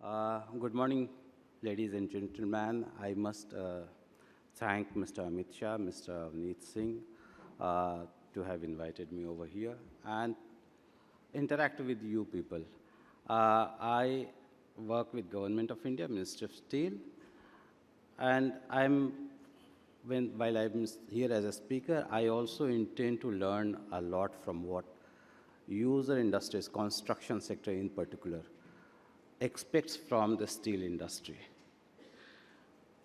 Good morning, ladies and gentlemen. I must thank Mr. Amit Shah, Mr. Avneet Singh to have invited me over here and interact with you people. I work with Government of India, Ministry of Steel, and while I'm here as a speaker, I also intend to learn a lot from what user industries, construction sector in particular, expects from the steel industry.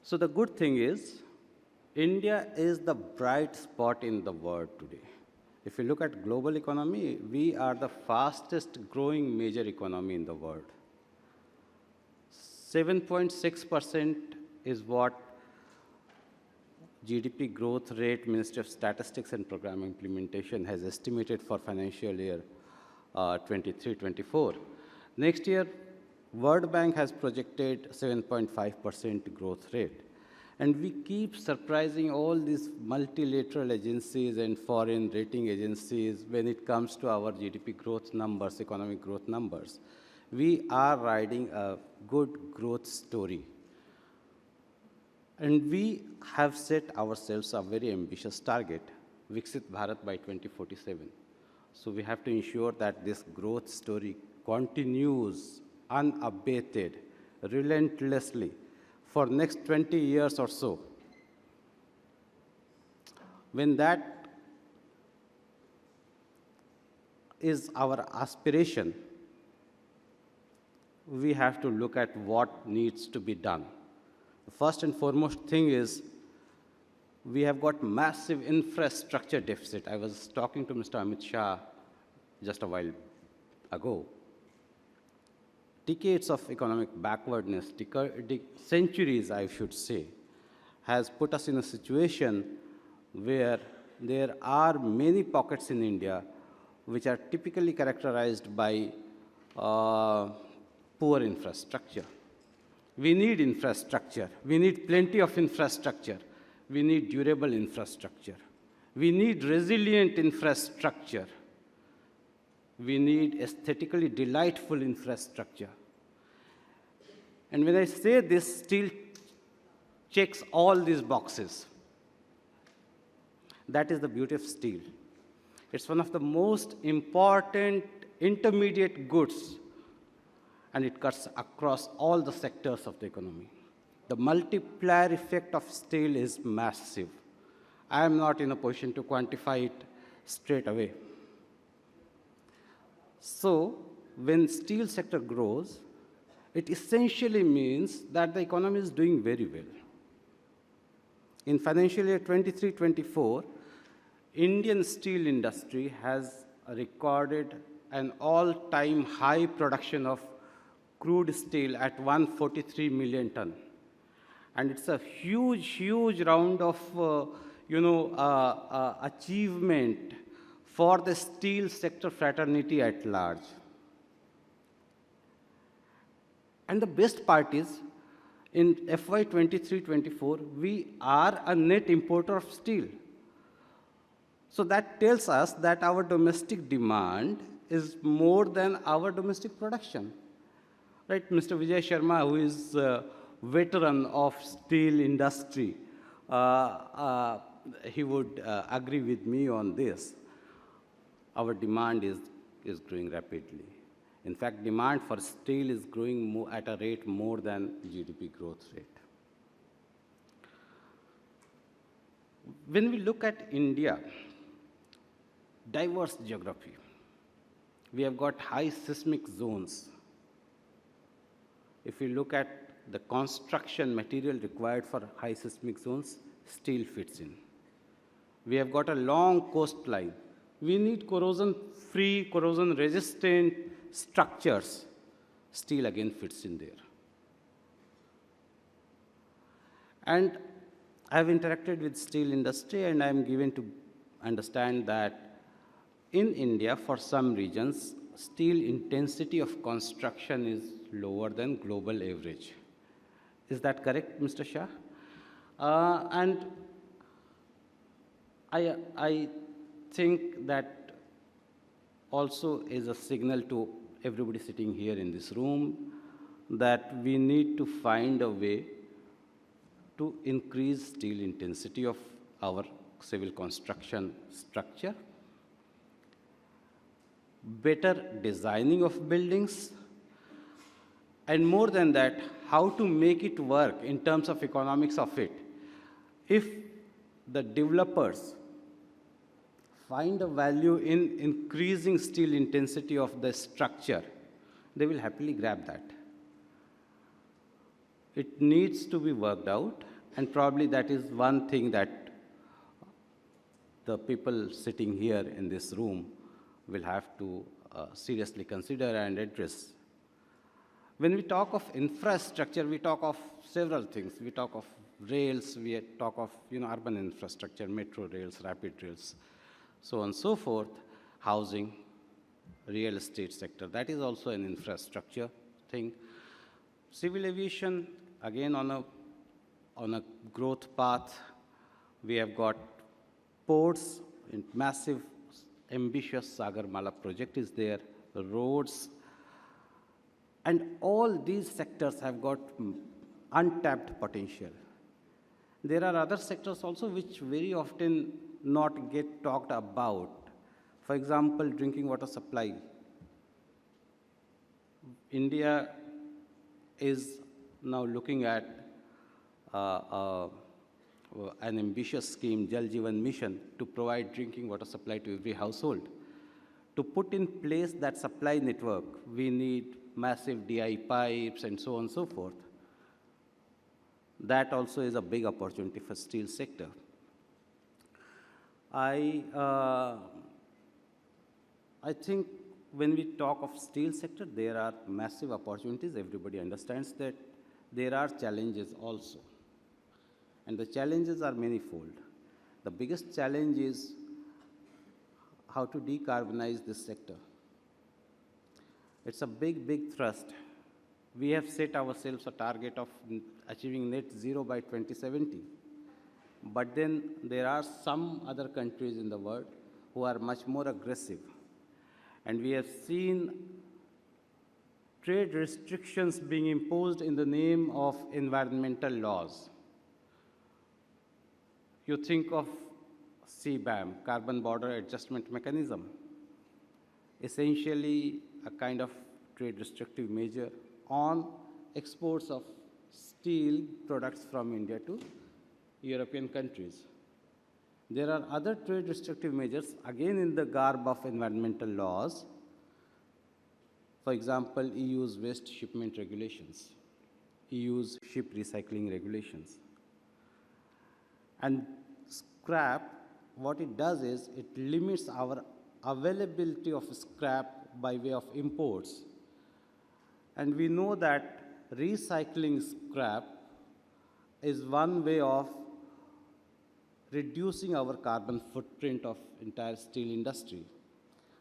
So the good thing is, India is the bright spot in the world today. If you look at global economy, we are the fastest growing major economy in the world. 7.6% is what GDP growth rate Ministry of Statistics and Program Implementation has estimated for financial year 23-24. Next year, World Bank has projected 7.5% growth rate. And we keep surprising all these multilateral agencies and foreign rating agencies when it comes to our GDP growth numbers, economic growth numbers. We are riding a good growth story. And we have set ourselves a very ambitious target, Viksit Bharat by 2047. So we have to ensure that this growth story continues unabated, relentlessly, for next 20 years or so. When that is our aspiration, we have to look at what needs to be done. The first and foremost thing is we have got massive infrastructure deficit. I was talking to Mr. Amit Shah just a while ago. Decades of economic backwardness, centuries, I should say, has put us in a situation where there are many pockets in India which are typically characterized by poor infrastructure. We need infrastructure. We need plenty of infrastructure. We need durable infrastructure. We need resilient infrastructure. We need aesthetically delightful infrastructure. And when I say this, steel checks all these boxes. That is the beauty of steel. It's one of the most important intermediate goods, and it cuts across all the sectors of the economy. The multiplier effect of steel is massive. I am not in a position to quantify it straight away. So, when steel sector grows, it essentially means that the economy is doing very well. In financial year 23-24, Indian steel industry has recorded an all-time high production of crude steel at 143 million ton. And it's a huge, huge round of, achievement for the steel sector fraternity at large. And the best part is, in FY 23-24, we are a net importer of steel. So that tells us that our domestic demand is more than our domestic production. Right, Mr. Vijay Sharma, who is a veteran of steel industry, he would agree with me on this. Our demand is growing rapidly. In fact, demand for steel is growing at a rate more than GDP growth rate. When we look at India, diverse geography, we have got high seismic zones. If we look at the construction material required for high seismic zones, steel fits in. We have got a long coastline. We need corrosion-free, corrosion-resistant structures. Steel again fits in there. And I've interacted with steel industry, and I'm given to understand that in India, for some regions, steel intensity of construction is lower than global average. Is that correct, Mr. Shah? And I think that also is a signal to everybody sitting here in this room that we need to find a way to increase steel intensity of our civil construction structure, better designing of buildings, and more than that, how to make it work in terms of economics of it. If the developers find a value in increasing steel intensity of the structure, they will happily grab that. It needs to be worked out, and probably that is one thing that the people sitting here in this room will have to seriously consider and address. When we talk of infrastructure, we talk of several things. We talk of rails, we talk of urban infrastructure, metro rails, rapid rails, so on and so forth, housing, real estate sector. That is also an infrastructure thing. Civil aviation, again on a growth path. We have got ports, massive, ambitious Sagarmala project is there, roads, and all these sectors have got untapped potential. There are other sectors also which very often not get talked about. For example, drinking water supply. India is now looking at an ambitious scheme, Jal Jeevan Mission, to provide drinking water supply to every household. To put in place that supply network, we need massive DI pipes and so on and so forth. That also is a big opportunity for steel sector. I think when we talk of steel sector, there are massive opportunities. Everybody understands that. There are challenges also. And the challenges are manifold. The biggest challenge is how to decarbonize this sector. It's a big, big thrust. We have set ourselves a target of achieving net zero by 2070. But then there are some other countries in the world who are much more aggressive. And we have seen trade restrictions being imposed in the name of environmental laws. You think of CBAM, Carbon Border Adjustment Mechanism, essentially a kind of trade restrictive measure on exports of steel products from India to European countries. There are other trade restrictive measures, again in the garb of environmental laws. For example, EU's waste shipment regulations, EU's ship recycling regulations. And scrap, what it does is it limits our availability of scrap by way of imports. And we know that recycling scrap is one way of reducing our carbon footprint of entire steel industry.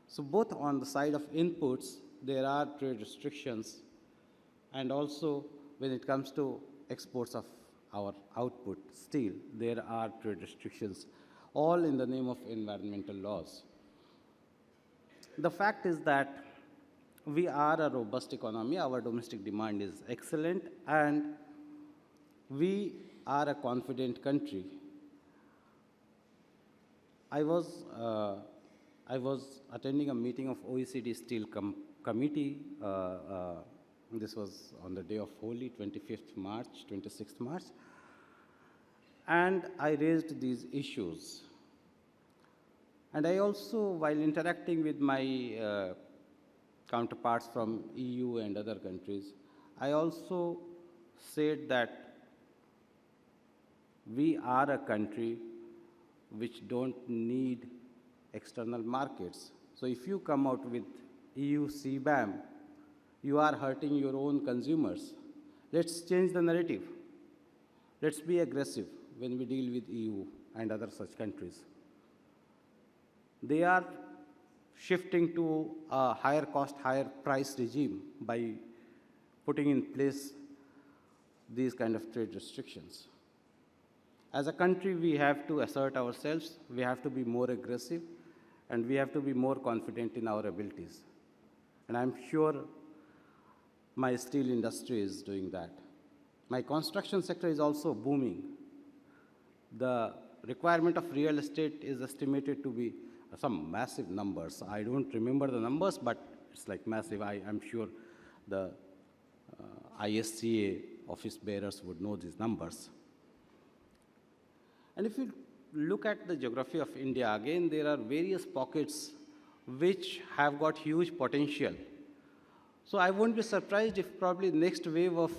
So both on the side of inputs, there are trade restrictions, and also when it comes to exports of our output, steel, there are trade restrictions, all in the name of environmental laws. The fact is that we are a robust economy, our domestic demand is excellent, and we are a confident country. I was attending a meeting of OECD Steel Committee. This was on the day of Holi, 25th March, 26th March. And I raised these issues. And I also, while interacting with my counterparts from EU and other countries, I also said that we are a country which don't need external markets. So if you come out with EU CBAM, you are hurting your own consumers. Let's change the narrative. Let's be aggressive when we deal with EU and other such countries. They are shifting to a higher cost, higher price regime by putting in place these kind of trade restrictions. As a country, we have to assert ourselves, we have to be more aggressive, and we have to be more confident in our abilities. And I'm sure My steel industry is doing that. My construction sector is also booming. The requirement of real estate is estimated to be some massive numbers. I don't remember the numbers, but it's like massive. I'm sure the ISCA office bearers would know these numbers. And if you look at the geography of India, again, there are various pockets which have got huge potential. So I won't be surprised if probably next wave of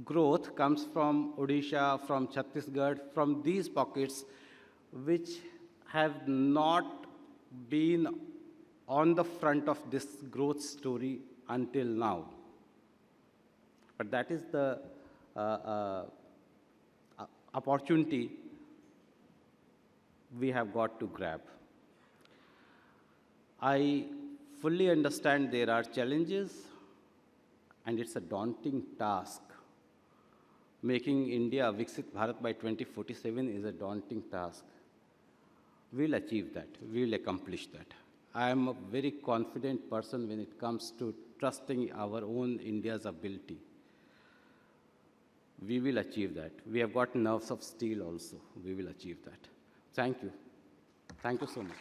growth comes from Odisha, from Chhattisgarh, from these pockets which have not been on the front of this growth story until now. But that is the opportunity we have got to grab. I fully understand there are challenges, and it's a daunting task. Making India Viksit Bharat by 2047 is a daunting task. We'll achieve that. We'll accomplish that. I am a very confident person when it comes to trusting our own India's ability. We will achieve that. We have got nerves of steel also. We will achieve that. Thank you. Thank you so much.